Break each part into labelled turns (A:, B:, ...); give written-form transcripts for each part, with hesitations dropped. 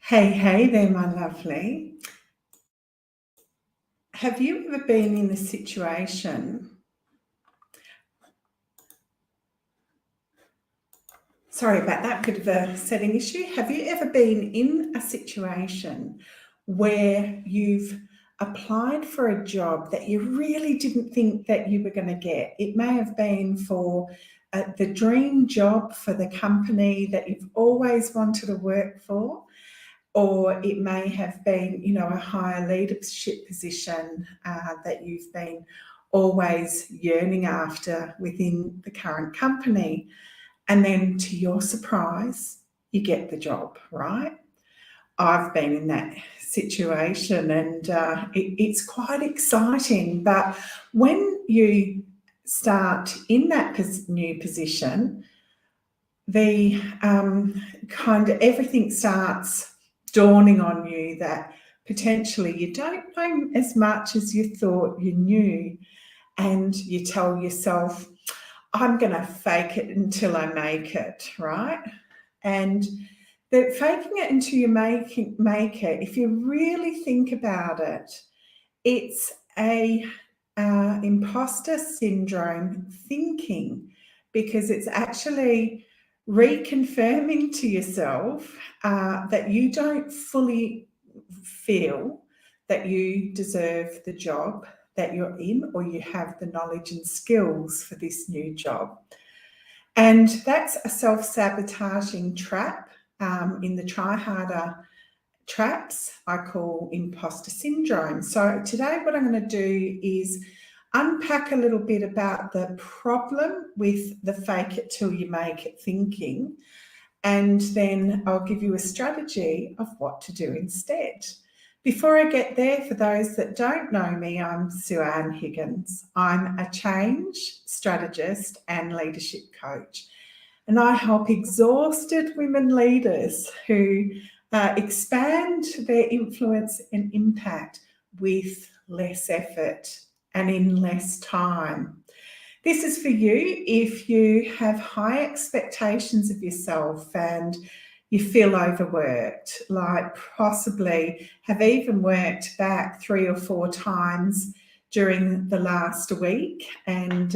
A: Hey there, my lovely. Have you ever been in a situation? Sorry about that, bit of a setting issue. Have you ever been in a situation where you've applied for a job that you really didn't think that you were going to get? It may have been for the dream job for the company that you've always wanted to work for. Or it may have been, a higher leadership position that you've been always yearning after within the current company. And then to your surprise, you get the job, right? I've been in that situation and it's quite exciting. But when you start in that new position, the kind of everything starts dawning on you that potentially you don't know as much as you thought you knew, and you tell yourself, I'm going to fake it until I make it, right? And the faking it until you make it, if you really think about it, it's a imposter syndrome thinking, because it's actually reconfirming to yourself that you don't fully feel that you deserve the job that you're in, or you have the knowledge and skills for this new job. And that's a self-sabotaging trap in the try harder traps I call imposter syndrome. So today what I'm going to do is unpack a little bit about the problem with the fake it till you make it thinking, and then I'll give you a strategy of what to do instead. Before I get there, for those that don't know me, I'm Sue-Ann Higgins. I'm a change strategist and leadership coach, and I help exhausted women leaders who expand their influence and impact with less effort and in less time. This is for you if you have high expectations of yourself and you feel overworked, like possibly have even worked back 3 or 4 times during the last week, and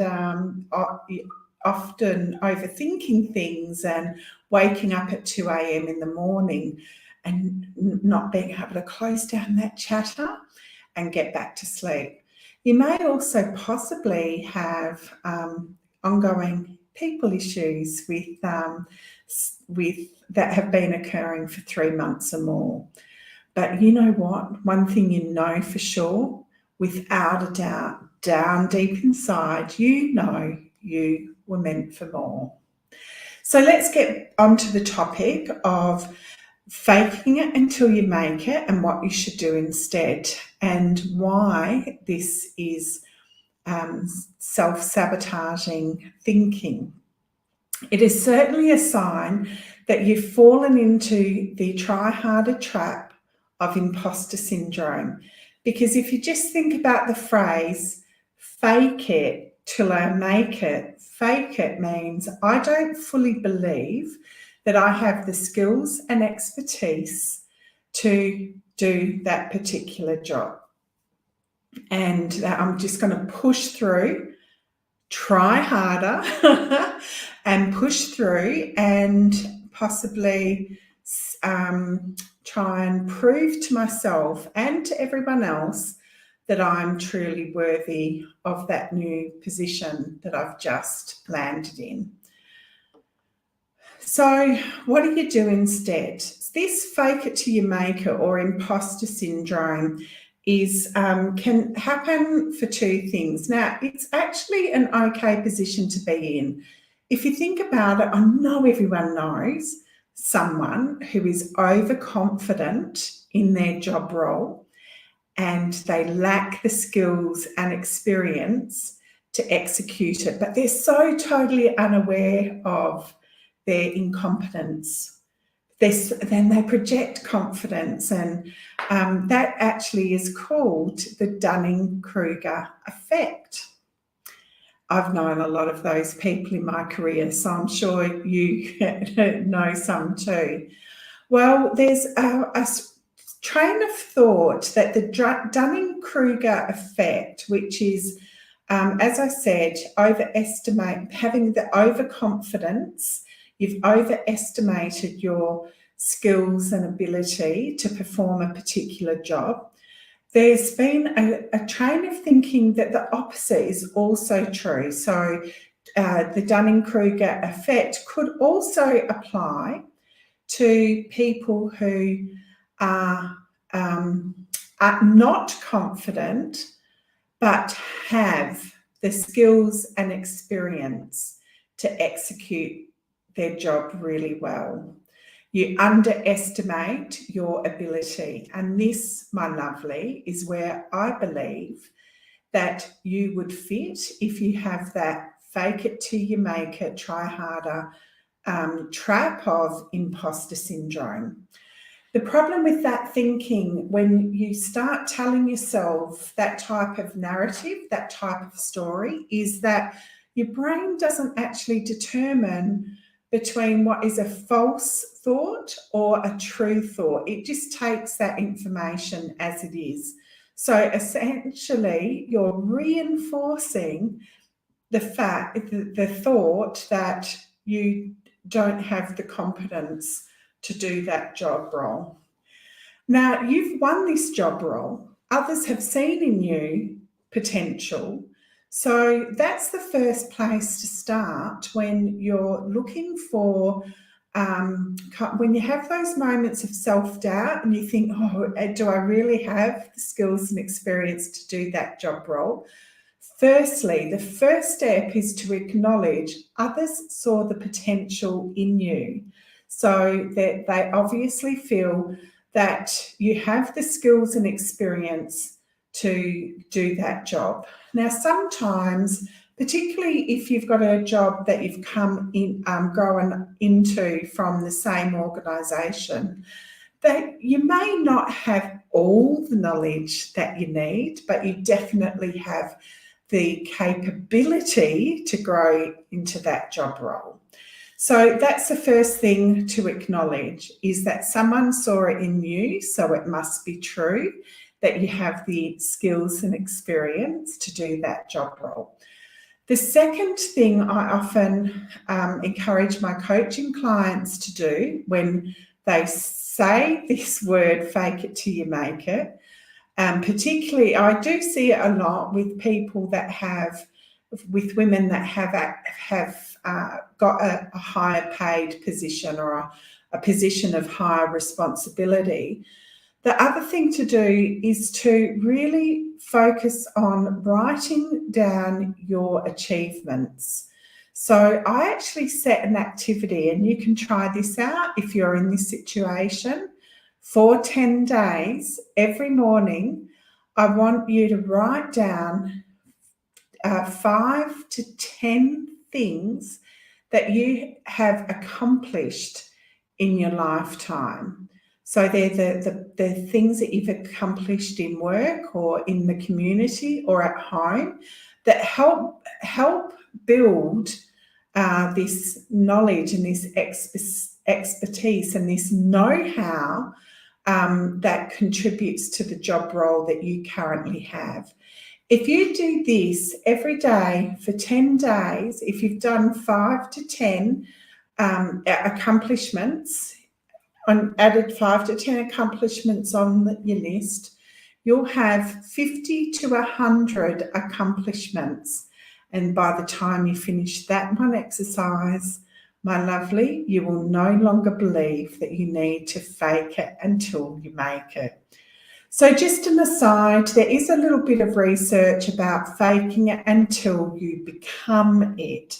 A: often overthinking things and waking up at 2 a.m. in the morning and not being able to close down that chatter and get back to sleep. You may also possibly have ongoing people issues with that have been occurring for 3 months or more. But you know what? One thing you know for sure, without a doubt, down deep inside, you know you were meant for more. So let's get onto the topic of faking it until you make it and what you should do instead, and why this is self-sabotaging thinking. It is certainly a sign that you've fallen into the try harder trap of imposter syndrome, because if you just think about the phrase fake it till I make it, fake it means I don't fully believe that I have the skills and expertise to do that particular job. And I'm just going to push through, try harder and push through, and possibly try and prove to myself and to everyone else that I'm truly worthy of that new position that I've just landed in. So what do you do instead? This fake it till you make it, or imposter syndrome, is can happen for 2 things. Now, it's actually an okay position to be in. If you think about it, I know everyone knows someone who is overconfident in their job role and they lack the skills and experience to execute it, but they're so totally unaware of their incompetence. Then they project confidence, and that actually is called the Dunning-Kruger effect. I've known a lot of those people in my career, so I'm sure you know some too. Well, there's a train of thought that the Dunning-Kruger effect, which is, as I said, having the overconfidence. You've overestimated your skills and ability to perform a particular job. There's been a train of thinking that the opposite is also true. So the Dunning-Kruger effect could also apply to people who are not confident but have the skills and experience to execute their job really well. You underestimate your ability. And this, my lovely, is where I believe that you would fit if you have that fake it till you make it, try harder trap of imposter syndrome. The problem with that thinking, when you start telling yourself that type of narrative, that type of story, is that your brain doesn't actually determine between what is a false thought or a true thought. It just takes that information as it is. So essentially, you're reinforcing the thought that you don't have the competence to do that job role. Now, you've won this job role. Others have seen in you potential. So that's the first place to start when you're looking for, when you have those moments of self-doubt and you think, oh, do I really have the skills and experience to do that job role? Firstly, the first step is to acknowledge others saw the potential in you. So that they obviously feel that you have the skills and experience to do that job. Now, sometimes, particularly if you've got a job that you've grown into from the same organisation, that you may not have all the knowledge that you need, but you definitely have the capability to grow into that job role. So that's the first thing to acknowledge, is that someone saw it in you, so it must be true that you have the skills and experience to do that job role. The second thing I often encourage my coaching clients to do when they say this word, fake it till you make it, particularly I do see it a lot with people that have, with women that have got a higher paid position or a position of higher responsibility. The other thing to do is to really focus on writing down your achievements. So I actually set an activity, and you can try this out if you're in this situation. For 10 days, every morning, I want you to write down 5 to 10 things that you have accomplished in your lifetime. So they're the things that you've accomplished in work or in the community or at home that help build this knowledge and this expertise and this know-how that contributes to the job role that you currently have. If you do this every day for 10 days, if you've done 5 to 10 accomplishments, added 5 to 10 accomplishments on your list, you'll have 50 to 100 accomplishments. And by the time you finish that one exercise, my lovely, you will no longer believe that you need to fake it until you make it. So just an aside, there is a little bit of research about faking it until you become it.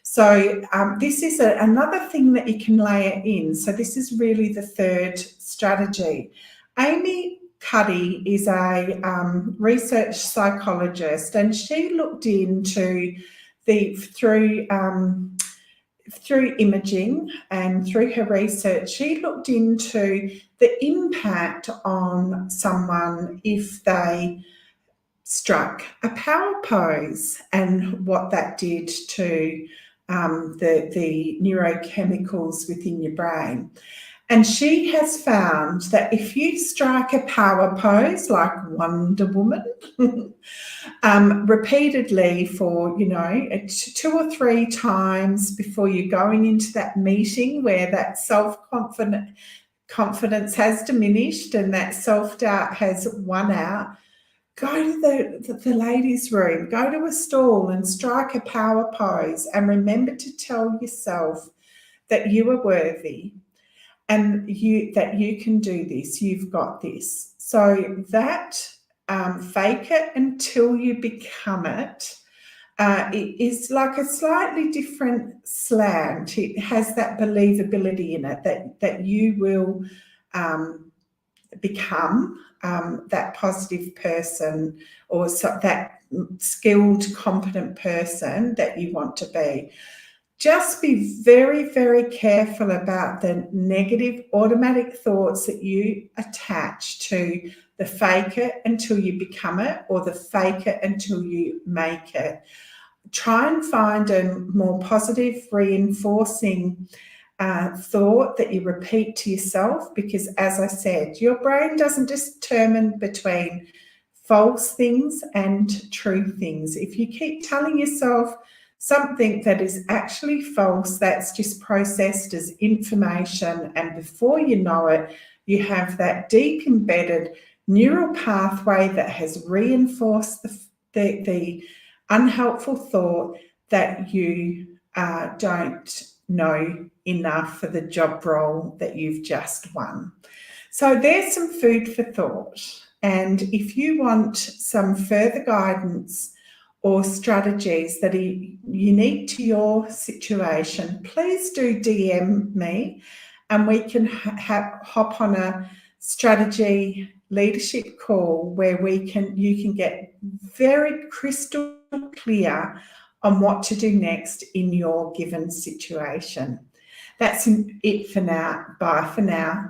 A: So this is another thing that you can layer in. So this is really the third strategy. Amy Cuddy is a research psychologist, and she looked into through imaging and through her research, she looked into the impact on someone if they struck a power pose and what that did to the neurochemicals within your brain. And she has found that if you strike a power pose like Wonder Woman repeatedly for, 2 or 3 times before you're going into that meeting where that confidence has diminished and that self-doubt has won out, go to the ladies' room, go to a stall and strike a power pose, and remember to tell yourself that you are worthy and that you can do this, you've got this. So that fake it until you become it, it is like a slightly different slant. It has that believability in it that you will become that positive person, or that skilled, competent person that you want to be. Just be very, very careful about the negative automatic thoughts that you attach to the fake it until you become it, or the fake it until you make it. Try and find a more positive, reinforcing thought that you repeat to yourself, because as I said, your brain doesn't determine between false things and true things. If you keep telling yourself something that is actually false, that's just processed as information, and before you know it, you have that deep embedded neural pathway that has reinforced the unhelpful thought that you don't know enough for the job role that you've just won. So there's some food for thought. And if you want some further guidance or strategies that are unique to your situation, please do DM me, and we can hop on a strategy leadership call where you can get very crystal clear on what to do next in your given situation. That's it for now. Bye for now.